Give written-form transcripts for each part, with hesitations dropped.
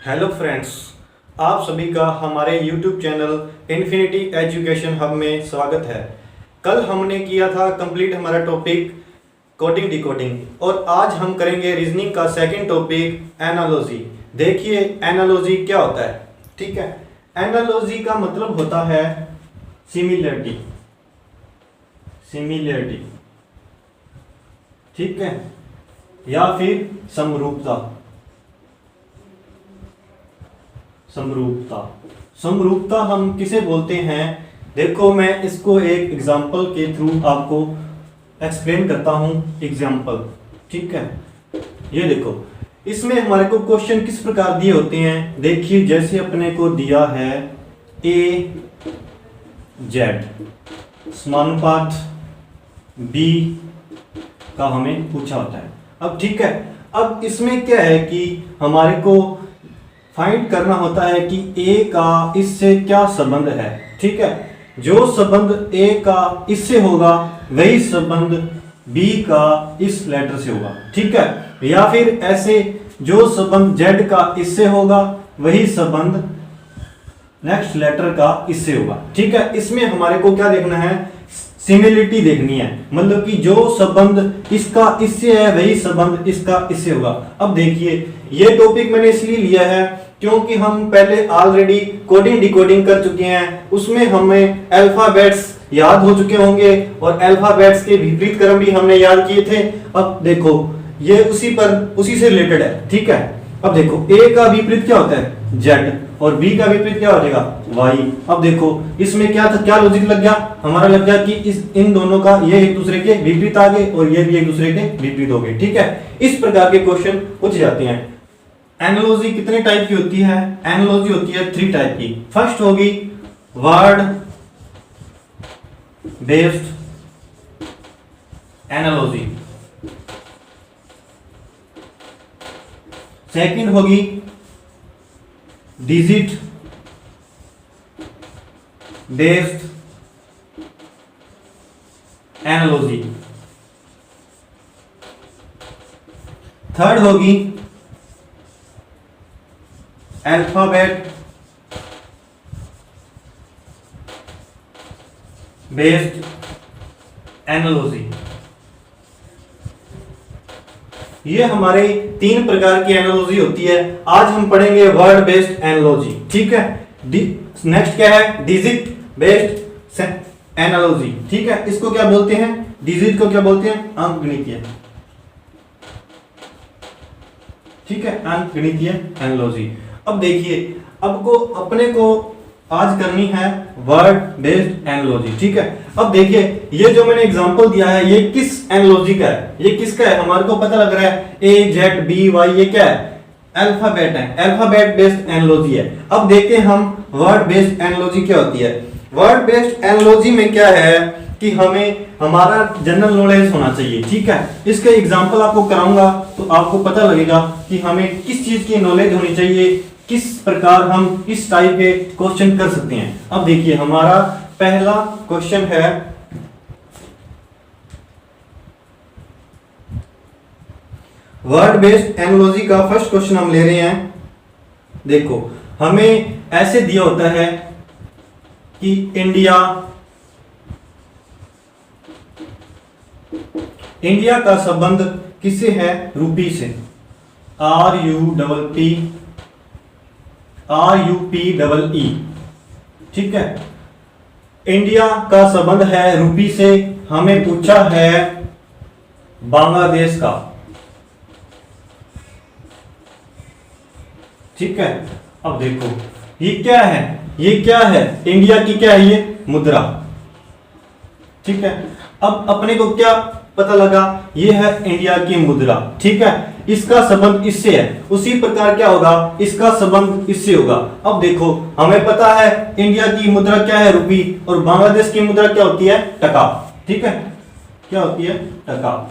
Hello friends, आप सभी का हमारे YouTube channel infinity education hub में स्वागत है। कल हमने किया था कंप्लीट हमारा टॉपिक कोडिंग डिकोडिंग और आज हम करेंगे रीजनिंग का सेकंड टॉपिक एनालॉजी। देखिए एनालॉजी क्या होता है। ठीक है, एनालॉजी का मतलब होता है सिमिलरिटी। ठीक है, या फिर समरूपता हम किसे बोलते हैं। देखो मैं इसको एक एग्जांपल के थ्रू आपको एक्सप्लेन करता हूं। एग्जांपल, ठीक है, ये देखो इसमें हमारे को क्वेश्चन किस प्रकार दिए होते हैं। देखिए जैसे अपने को दिया है ए जेड समानुपात बी का हमें पूछा होता है। अब ठीक है, अब इसमें क्या है कि हमारे को फाइंड करना होता है कि ए का इससे क्या संबंध है। ठीक है, जो संबंध ए का इससे होगा वही संबंध बी का इस लेटर से होगा। ठीक है, या फिर ऐसे जो संबंध जेड का इससे होगा वही संबंध नेक्स्ट लेटर का इससे होगा। ठीक है, इसमें हमारे को क्या देखना है, सिमिलरिटी देखनी है, मतलब कि जो संबंध इसका इससे है वही संबंध इसका इससे होगा। अब देखिए ये टॉपिक मैंने इसलिए लिया है क्योंकि हम पहले ऑलरेडी कोडिंग डिकोडिंग कर चुके हैं, उसमें हमें अल्फाबेट्स याद हो चुके होंगे और अल्फाबेट्स के विपरीत क्रम भी हमने याद किए थे। अब देखो ये उसी से रिलेटेड है। ठीक है, अब देखो ए का विपरीत क्या होता है, जेड, और बी का विपरीत क्या हो जाएगा, वाई। अब देखो इसमें क्या लॉजिक लग गया, हमारा लग गया कि इन दोनों का ये एक दूसरे के विपरीत आ गए और ये भी एक दूसरे के विपरीत हो गए। ठीक है, इस प्रकार के क्वेश्चन पूछे जाते हैं। एनालॉजी कितने टाइप की होती है, एनालॉजी होती है 3 टाइप की। फर्स्ट होगी वर्ड बेस्ड एनालॉजी, सेकंड होगी डिजिट बेस्ड एनालॉजी, थर्ड होगी अल्फाबेट बेस्ड एनालॉजी। ये हमारे 3 प्रकार की एनालॉजी होती है। आज हम पढ़ेंगे वर्ड बेस्ड एनालॉजी। ठीक है, नेक्स्ट क्या है, डिजिट बेस्ड एनालॉजी। ठीक है, इसको क्या बोलते हैं, डिजिट को क्या बोलते हैं, अंकगणितीय। ठीक है, अंकगणितीय एनालॉजी। अब देखिए अब अपने को आज करनी है वर्ड बेस्ड एनालॉजी। ठीक है, अब देखिए ये जो मैंने एग्जांपल दिया है ये किस एनालॉजी का है, ये किसका है, हमारे को पता लग रहा है ए जेड बी वाई, ये क्या है, अल्फाबेट है, अल्फाबेट बेस्ड एनालॉजी है। अब देखते हैं हम वर्ड बेस्ड एनालॉजी क्या होती है। वर्ड बेस्ड एनालॉजी में क्या है कि हमें हमारा जनरल नॉलेज होना चाहिए। ठीक है, इसके एग्जांपल आपको कराऊंगा तो आपको पता लगेगा कि हमें किस चीज की नॉलेज होनी चाहिए, किस प्रकार हम इस टाइप के क्वेश्चन कर सकते हैं। अब देखिए हमारा पहला क्वेश्चन है वर्ड बेस्ड एनालॉजी का। फर्स्ट क्वेश्चन हम ले रहे हैं। देखो हमें ऐसे दिया होता है कि इंडिया का संबंध किससे है, रूपी से, RUPEE। ठीक है, इंडिया का संबंध है रूपी से। हमें पूछा है बांग्लादेश का। ठीक है, अब देखो ये क्या है, इंडिया की क्या है, ये मुद्रा। ठीक है, अब अपने को क्या पता लगा, ये है इंडिया की मुद्रा। ठीक है, इसका संबंध इससे है, उसी प्रकार क्या होगा, इसका संबंध इससे होगा। अब देखो हमें पता है इंडिया की मुद्रा क्या है, रुपी, और बांग्लादेश की मुद्रा क्या होती है, टका। ठीक है, क्या होती है, टका।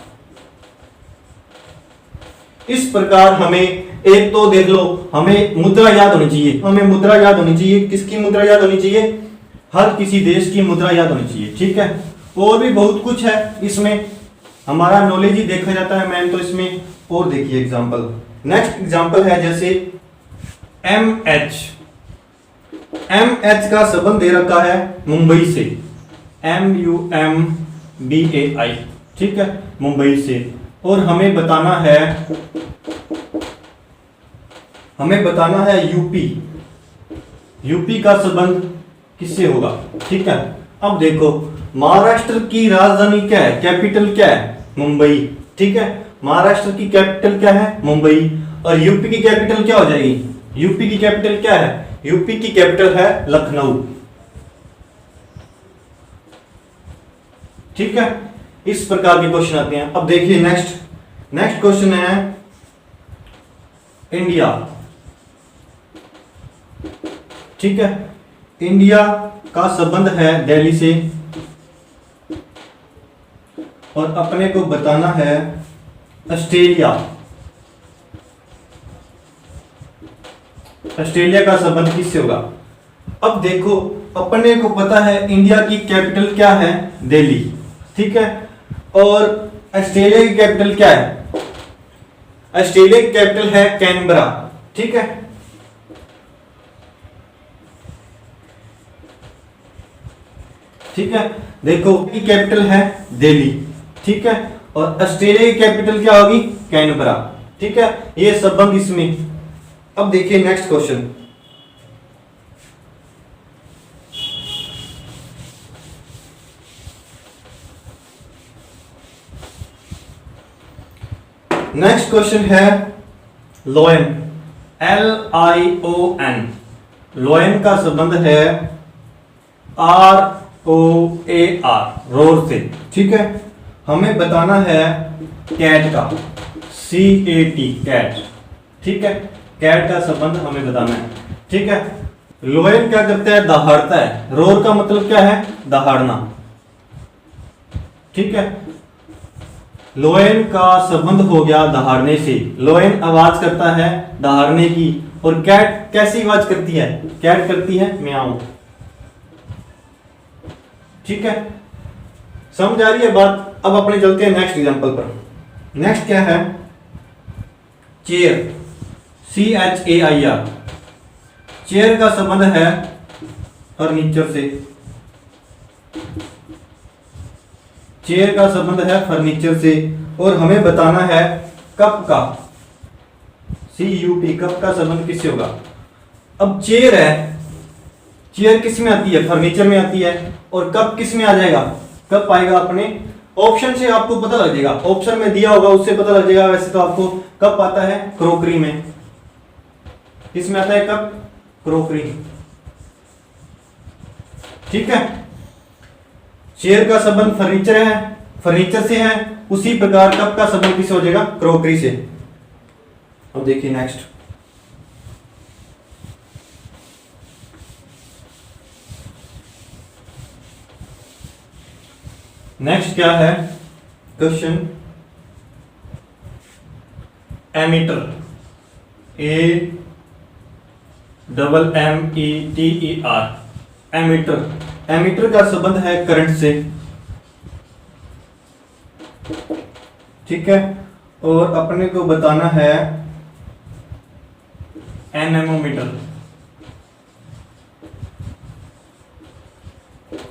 इस प्रकार हमें एक तो देख लो, हमें मुद्रा याद होनी चाहिए, किसकी मुद्रा याद होनी चाहिए, हर किसी देश की मुद्रा याद होनी चाहिए। ठीक है, और भी बहुत कुछ है इसमें, हमारा नॉलेज ही देखा जाता है मैन, तो इसमें और देखिए एग्जांपल। नेक्स्ट एग्जांपल है जैसे एम एच का संबंध दे रखा है मुंबई से, MUMBAI, ठीक है, मुंबई से। और हमें बताना है यूपी का संबंध किससे होगा, ठीक है। अब देखो, महाराष्ट्र की राजधानी क्या है, कैपिटल क्या है, मुंबई, ठीक है। महाराष्ट्र की कैपिटल क्या है, मुंबई। और यूपी की कैपिटल क्या हो जाएगी, यूपी की कैपिटल क्या है, यूपी की कैपिटल है लखनऊ, ठीक है। इस प्रकार के क्वेश्चन आते हैं। अब देखिए नेक्स्ट क्वेश्चन है इंडिया, ठीक है। इंडिया का संबंध है दिल्ली से, और अपने को बताना है ऑस्ट्रेलिया का संबंध किससे होगा। अब देखो, अपने को पता है इंडिया की कैपिटल क्या है, दिल्ली, ठीक है। और ऑस्ट्रेलिया की कैपिटल क्या है, ऑस्ट्रेलिया की कैपिटल है कैनबरा, ठीक है। ठीक है, देखो की कैपिटल है दिल्ली, ठीक है। और ऑस्ट्रेलिया की कैपिटल क्या होगी, कैनबरा, ठीक है। ये संबंध इसमें। अब देखिए नेक्स्ट क्वेश्चन, है लोयन, LION। लोयन का संबंध है ROAR, रोर से, ठीक है। हमें बताना है कैट का, CAT, कैट, ठीक है। कैट का संबंध हमें बताना है, ठीक है। लोयन क्या करता है, दहाड़ता है। रोर का मतलब क्या है, दहाड़ना, ठीक है। लोयन का संबंध हो गया दहाड़ने से। लोयन आवाज करता है दहाड़ने की, और कैट कैसी आवाज करती है, कैट करती है म्याऊं, ठीक है। समझ आ रही है बात। अब अपने चलते हैं नेक्स्ट एग्जांपल पर। नेक्स्ट क्या है, चेयर, CHAIR। चेयर का संबंध है फर्नीचर से, चेयर का संबंध है फर्नीचर से। और हमें बताना है कप का, CUP, कप का संबंध किससे होगा। अब चेयर है, चेयर किस में आती है, फर्नीचर में आती है। और कप किस में आ जाएगा, कप आएगा अपने ऑप्शन से, आपको पता लग जाएगा, ऑप्शन में दिया होगा उससे पता लग जाएगा। वैसे तो आपको कप आता है क्रोकरी में, किसमें आता है कप, क्रोकरी, ठीक है। चेयर का संबंध फर्नीचर से है, उसी प्रकार कप का संबंध किससे हो जाएगा, क्रोकरी से। अब देखिए नेक्स्ट क्या है क्वेश्चन, एमीटर, AMMETER, एमीटर का संबंध है करंट से, ठीक है। और अपने को बताना है एनेमोमीटर,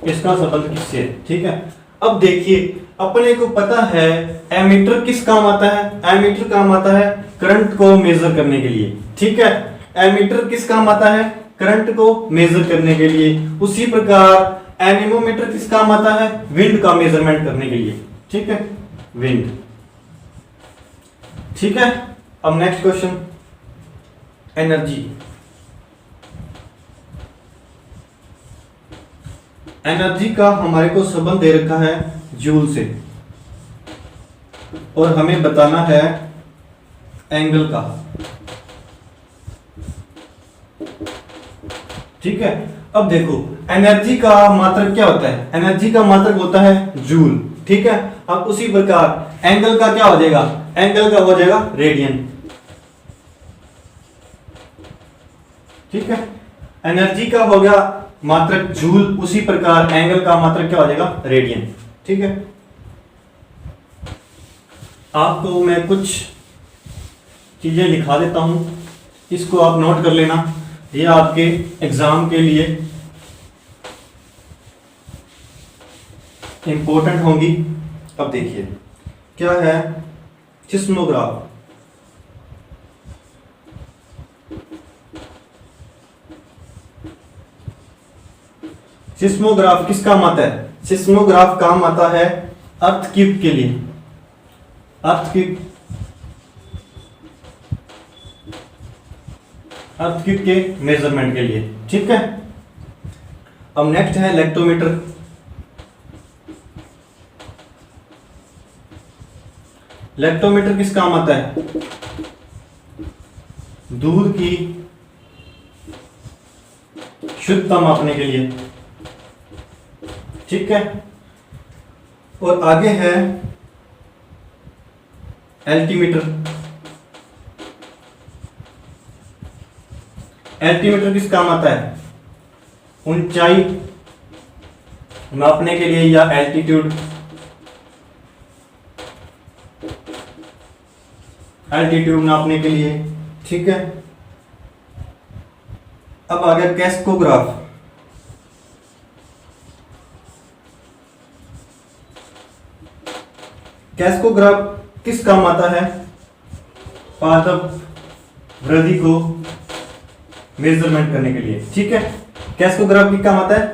इसका संबंध किससे है, ठीक है। अब देखिए, अपने को पता है एमीटर किस काम आता है, एमीटर काम आता है करंट को मेजर करने के लिए, ठीक है। एमीटर किस काम आता है, करंट को मेजर करने के लिए। उसी प्रकार एनेमोमीटर किस काम आता है, विंड का मेजरमेंट करने के लिए, ठीक है, विंड, ठीक है। अब नेक्स्ट क्वेश्चन, एनर्जी। एनर्जी का हमारे को संबंध दे रखा है जूल से, और हमें बताना है एंगल का, ठीक है। अब देखो, एनर्जी का मात्रक क्या होता है, एनर्जी का मात्रक होता है जूल, ठीक है। अब उसी प्रकार एंगल का क्या हो जाएगा, एंगल का हो जाएगा रेडियन, ठीक है। एनर्जी का हो गया मात्रक जूल, उसी प्रकार एंगल का मात्रक क्या हो जाएगा, रेडियन, ठीक है। आपको मैं कुछ चीजें लिखा देता हूं इसको आप नोट कर लेना, ये आपके एग्जाम के लिए इंपॉर्टेंट होंगी। अब देखिए क्या है सिस्मोग्राफ। सिस्मोग्राफ किस काम आता है? सिस्मोग्राफ काम आता है अर्थक्वेक के लिए, अर्थक्वेक के मेजरमेंट के लिए, ठीक है। अब नेक्स्ट है लेक्टोमीटर। लेक्टोमीटर किस काम आता है? दूध की शुद्धता मापने के लिए, ठीक है। और आगे है एल्टीमीटर। एल्टीमीटर किस काम आता है? ऊंचाई मापने के लिए या एल्टीट्यूड नापने के लिए, ठीक है। अब आ गया कैस्कोग्राफ। कैस्कोग्राफ किस काम आता है? पादप वृद्धि को मेजरमेंट करने के लिए, ठीक है। कैस्कोग्राफ किस काम आता है?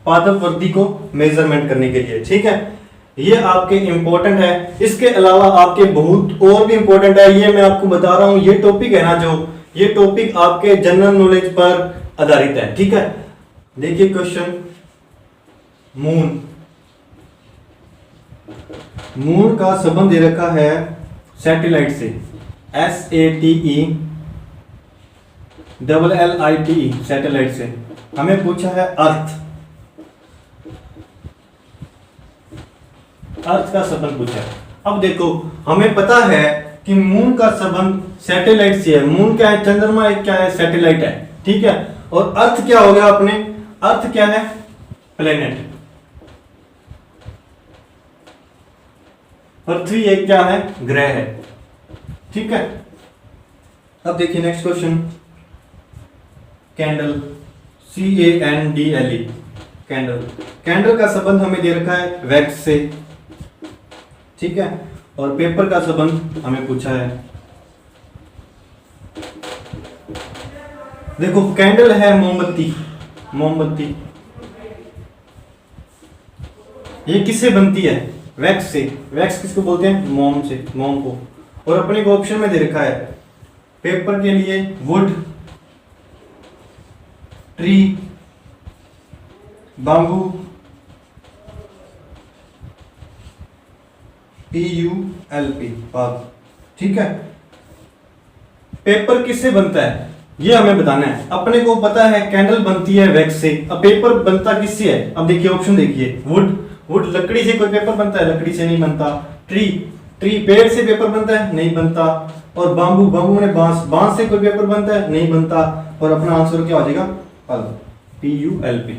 पादप वृद्धि को मेजरमेंट करने के लिए, ठीक है। ये आपके इंपॉर्टेंट है। इसके अलावा आपके बहुत और भी इंपॉर्टेंट है, ये मैं आपको बता रहा हूं। ये टॉपिक है ना, जो ये टॉपिक आपके जनरल नॉलेज पर आधारित है, ठीक है। देखिए क्वेश्चन, मून का संबंध दे रखा है सैटेलाइट से, SATELLITE सैटेलाइट से। हमें पूछा है अर्थ का संबंध पूछा है। अब देखो हमें पता है कि मून का संबंध सैटेलाइट से है। मून क्या है? चंद्रमा एक क्या है? सैटेलाइट है, ठीक है। और अर्थ क्या हो गया अपने? अर्थ क्या है? प्लेनेट। पृथ्वी एक क्या है? ग्रह है, ठीक है। अब देखिए next question, candle, CANDLE candle. Candle का संबंध हमें दे रखा है वैक्स से, ठीक है। और पेपर का संबंध हमें पूछा है। देखो कैंडल है मोमबत्ती। ये किससे बनती है? वैक्स से। वैक्स किसको बोलते हैं? मोम से, मोम को। और अपने को ऑप्शन में दे रखा है पेपर के लिए वुड, ट्री, बाम्बू, PULP, ठीक है। पेपर किससे बनता है ये हमें बताना है। अपने को पता है कैंडल बनती है वैक्स से। अब पेपर बनता किससे है? अब देखिए ऑप्शन देखिए, वुड लकड़ी से कोई पेपर बनता है? लकड़ी से नहीं बनता। ट्री पेड़ से पेपर बनता है? नहीं बनता। और बाम्बू ने बांस से कोई पेपर बनता है? नहीं बनता। और अपना आंसर क्या हो जाएगा? PULP,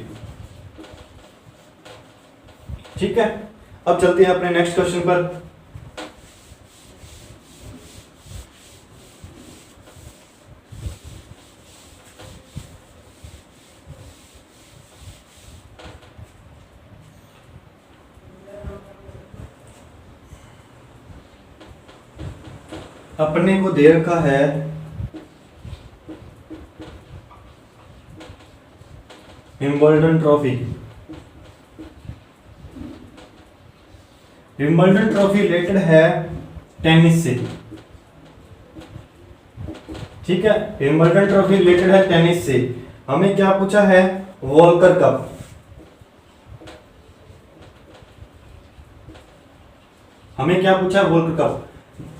ठीक है। अब चलते हैं अपने नेक्स्ट क्वेश्चन पर। अपने को दे रखा है Wimbledon trophy. Wimbledon trophy related है टेनिस से, ठीक है। विंबलडन ट्रॉफी रिलेटेड है टेनिस से। हमें क्या पूछा है? Volker cup. हमें क्या पूछा? Volker cup.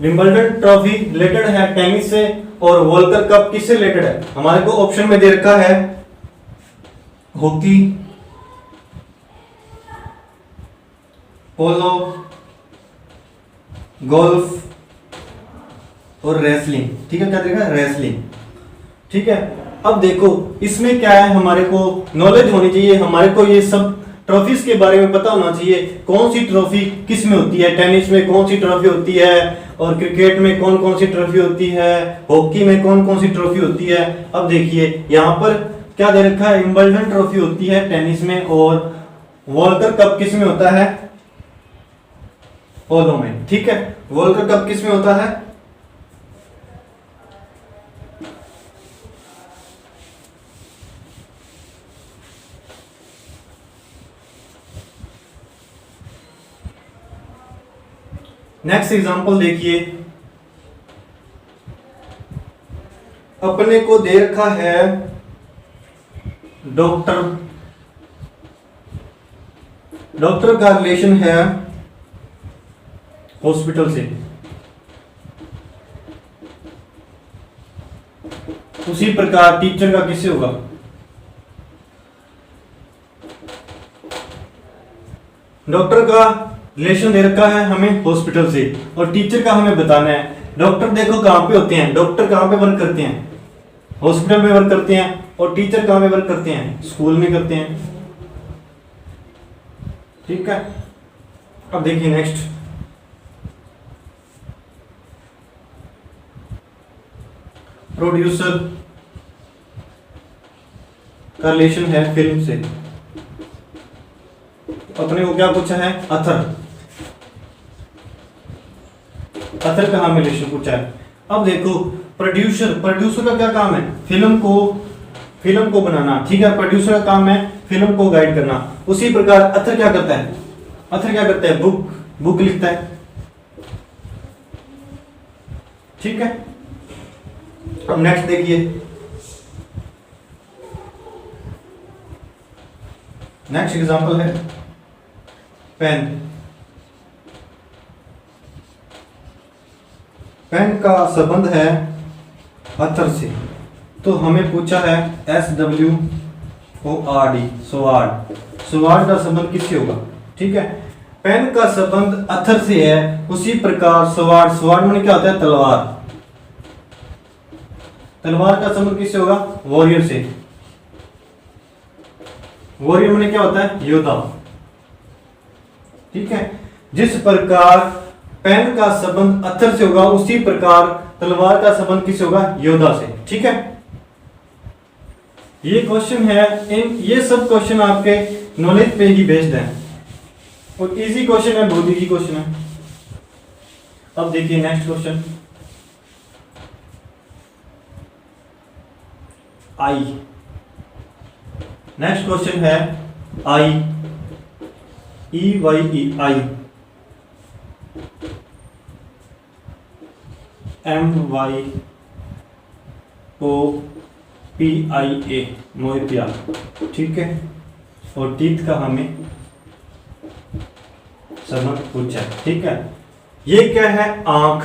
Wimbledon trophy related है टेनिस से और वॉल्कर कप किससे रिलेटेड है? हमारे को ऑप्शन में दे रखा है हॉकी, पोलो, गोल्फ और रेसलिंग, ठीक है। क्या देखा? रेसलिंग, ठीक है। अब देखो इसमें क्या है, हमारे को नॉलेज होनी चाहिए, हमारे को ये सब ट्रॉफीज के बारे में पता होना चाहिए। कौन सी ट्रॉफी किस में होती है? टेनिस में कौन सी ट्रॉफी होती है? और क्रिकेट में कौन कौन सी ट्रॉफी होती है, हॉकी में कौन कौन सी ट्रॉफी होती है। अब देखिए यहाँ पर क्या दे रखा है, विंबलडन ट्रॉफी होती है टेनिस में, और वोल्कर कप किस में होता है, पोलो में। ठीक है, वोल्कर कप किस में होता है, नेक्स्ट एग्जांपल देखिए, अपने को दे रखा है डॉक्टर का रिलेशन है हॉस्पिटल से, उसी प्रकार टीचर का किससे होगा, डॉक्टर का रिलेशन दे रखा है हमें हॉस्पिटल से, और टीचर का हमें बताना है। डॉक्टर देखो कहां पे होते हैं, डॉक्टर कहां पे वर्क करते हैं, हॉस्पिटल में वर्क करते हैं, और टीचर कहां पे वर्क करते हैं, स्कूल में करते हैं। ठीक है, अब देखिए नेक्स्ट, प्रोड्यूसर का रिलेशन है फिल्म से, अपने को क्या पूछा है, अथर का हमें रिलेशन पूछा है। अब देखो प्रोड्यूसर का क्या काम है, फिल्म को बनाना। ठीक है, प्रोड्यूसर का काम है फिल्म को गाइड करना। उसी प्रकार अथर क्या करता है, बुक लिखता है। ठीक है, अब नेक्स्ट देखिए, नेक्स्ट एग्जांपल है पेन का संबंध है अथर से, तो हमें पूछा है SWORD, स्वार्ड का संबंध किससे होगा। ठीक है, पेन का संबंध अथर से है, उसी प्रकार स्वार्ड में क्या होता है, तलवार का संबंध किससे होगा, वॉरियर से। वॉरियर में क्या होता है, योद्धा। ठीक है, जिस प्रकार पेन का संबंध अथर से होगा, उसी प्रकार तलवार का संबंध किससे होगा, योद्धा से। ठीक है, ये क्वेश्चन है, ये सब क्वेश्चन आपके नॉलेज पे ही बेस्ड है, और इजी क्वेश्चन है, बहुत इजी क्वेश्चन है। अब देखिए नेक्स्ट क्वेश्चन, आई। नेक्स्ट क्वेश्चन है आई, EYE, आई, MYOPIA, मोइपिया। ठीक है, और टीथ का हमें संबंध पूछा है। ठीक है, ये क्या है, आंख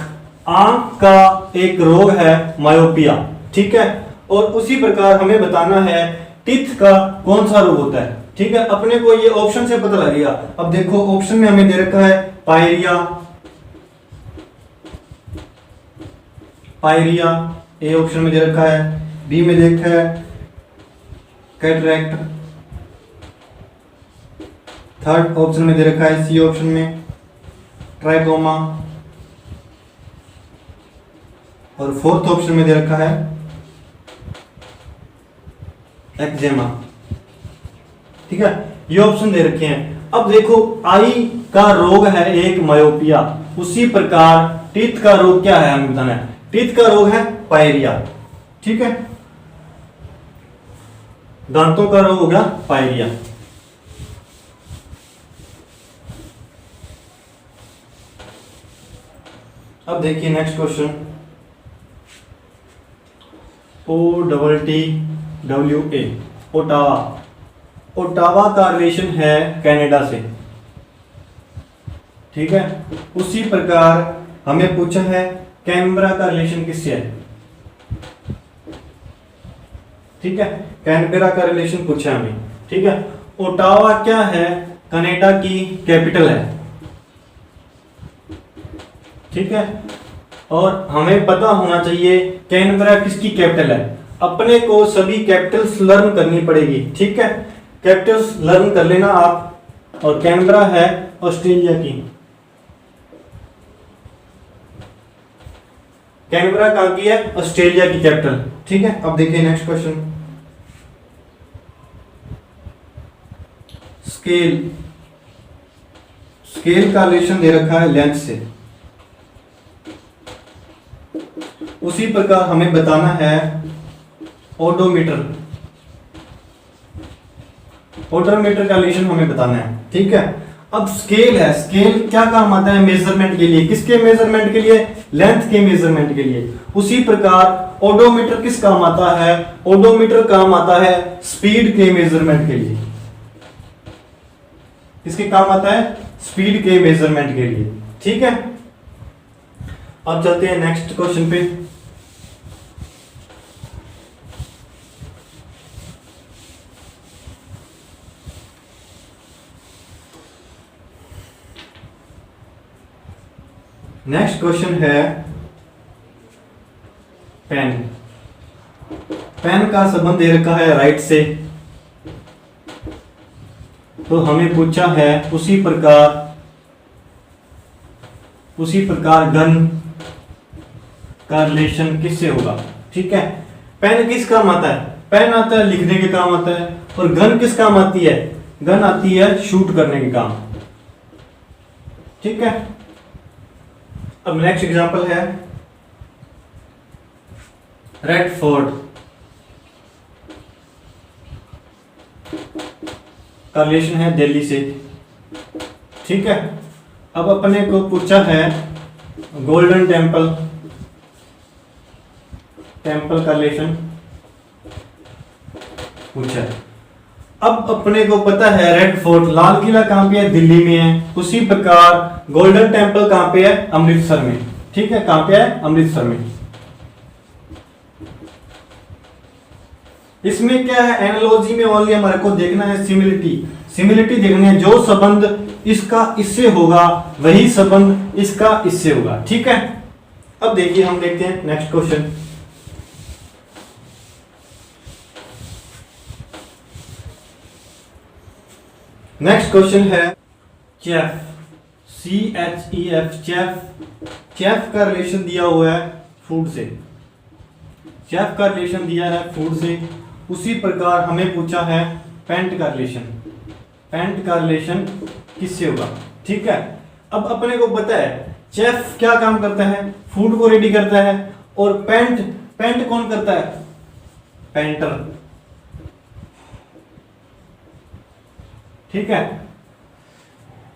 का एक रोग है मायोपिया। ठीक है, और उसी प्रकार हमें बताना है टीथ का कौन सा रोग होता है। ठीक है, अपने को ये ऑप्शन से पता लगेगा। अब देखो ऑप्शन में हमें दे रखा है पायरिया, ए ऑप्शन में दे रखा है, बी में दे रखा है कैटरैक्ट, थर्ड ऑप्शन में दे रखा है सी ऑप्शन में ट्राइकोमा, और फोर्थ ऑप्शन में दे रखा है एक्जेमा। ठीक है, ये ऑप्शन दे रखे हैं। अब देखो आई का रोग है एक मायोपिया, उसी प्रकार टीथ का रोग क्या है हमें बताना है, टीथ का रोग है पायरिया। ठीक है, दांतों का रोग होगा पायरिया। अब देखिए नेक्स्ट क्वेश्चन, OTTWA, ओटावा का रिलेशन है कनाडा से। ठीक है, उसी प्रकार हमें पूछा है कैनबरा का रिलेशन किससे है। ठीक है, कैनबरा का रिलेशन पूछा है हमें। ठीक है, ओटावा क्या है, कनाडा की कैपिटल है। ठीक है, और हमें पता होना चाहिए कैनबरा किसकी कैपिटल है। अपने को सभी कैपिटल्स लर्न करनी पड़ेगी। ठीक है, कैपिटल्स लर्न कर लेना आप। और कैनबरा है ऑस्ट्रेलिया की कैनबरा कहाँ की है? ऑस्ट्रेलिया की कैपिटल। ठीक है, अब देखिए नेक्स्ट क्वेश्चन। स्केल, स्केल का रिलेशन दे रखा है लेंथ से। उसी प्रकार हमें बताना है ओडोमीटर, ओडोमीटर का रिलेशन हमें बताना है। ठीक है, अब स्केल है, स्केल क्या काम आता है? मेजरमेंट के लिए। किसके मेजरमेंट के लिए? लेंथ के मेजरमेंट के लिए। उसी प्रकार ओडोमीटर किस काम आता है? ओडोमीटर काम आता है स्पीड के मेजरमेंट के लिए। किसके काम आता है? स्पीड के मेजरमेंट के लिए। ठीक है, अब चलते हैं नेक्स्ट क्वेश्चन पे। नेक्स्ट क्वेश्चन है पेन। पेन का संबंध दे रखा है राइट से, तो हमें पूछा है उसी प्रकार गन का रिलेशन किससे होगा। ठीक है, पेन किस काम आता है? पेन आता है लिखने के काम आता है। और गन किस काम आती है? गन आती है शूट करने के काम। ठीक है, अब नेक्स्ट एग्जांपल है रेडफोर्ड का रिलेशन है दिल्ली से। ठीक है, अब अपने को पूछा है गोल्डन टेम्पल, टेम्पल का रिलेशन पूछा है। अब अपने को पता है रेड फोर्ट, लाल किला कहां पे है? दिल्ली में है। उसी प्रकार गोल्डन टेम्पल कहां पे है? अमृतसर में। ठीक है, कहां पे है? अमृतसर में। इसमें क्या है? एनालॉजी में ओनली हमारे को देखना है सिमिलिटी, सिमिलिटी देखनी है। जो संबंध इसका इससे होगा वही संबंध इसका इससे होगा। ठीक है, अब देखिए हम देखते हैं नेक्स्ट क्वेश्चन। नेक्स्ट क्वेश्चन है चेफ, CHEF, चेफ। चेफ का रिलेशन दिया हुआ है फूड से, चेफ का रिलेशन दिया है फूड से। उसी प्रकार हमें पूछा है पेंट का रिलेशन, पेंट का रिलेशन किससे होगा। ठीक है, अब अपने को पता है चेफ क्या काम करता है? फूड को रेडी करता है। और पेंट, पेंट कौन करता है? पेंटर। ठीक है,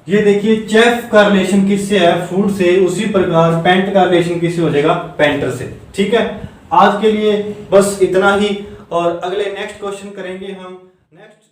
ये देखिए चेफ का रिलेशन किससे है? फूड से। उसी प्रकार पेंट का रिलेशन किससे हो जाएगा? पेंटर से। ठीक है, आज के लिए बस इतना ही, और अगले नेक्स्ट क्वेश्चन करेंगे हम नेक्स्ट